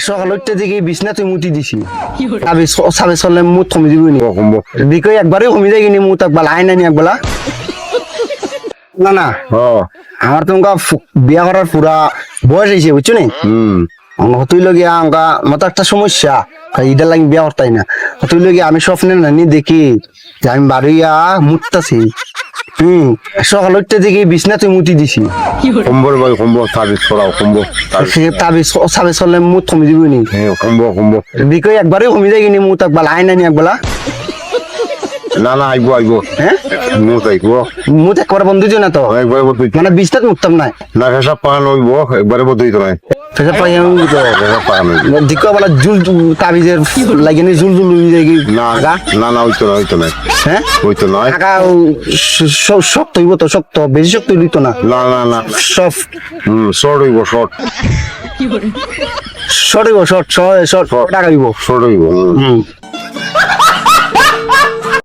সকালতে দিকে বিছনা তুই মুতি দিছি আমি সাবে চলে মুত থমি দিবি নি বিকই একবারে কমি যায় কিনি মুত একবার আইন আনি একবেলা না না আমার তো বিয়া করার পুরা বয়স হয়েছে বুঝছো নি তুই লগে আমকা মতো একটা সমস্যা ইদার লাগে বিয়া করতাই না তুই লগে আমি স্বপ্নে নানি দেখি যে আমি বাড়িয়া মুততাছি সকালতে দিকে বিছনা তুই মুতি দিছি কম্বর ভাই কম্বর সার্ভিস করাও কম্বর সাবে চলে মুত থমি দিবি নি কম্বর বিকই একবারে কমি যায় কিনি মুত একবার আইন আনি একবেলা না না আইবো আইবো হ্যাঁ মুত আইবো মুত একবার বন্ধ দিও না তো একবারে বদই মানে বিছনাত মুততাম না না ফেসা পান হইবো একবারে বদই তো নাই ফেসা পাই আমি তো ফেসা পান হইবো দিকো বলা জুল তাবিজের লাগেনি জুল জুল হয়ে যায় কি না না না হইতো নাই হ্যাঁ হইতো নাই টাকা শক্ত হইব তো শক্ত বেশি শক্ত হইতো না না না না সব শর্ট হইবো শর্ট শর্ট হইব শর্ট টাকা হইব শর্ট হইবো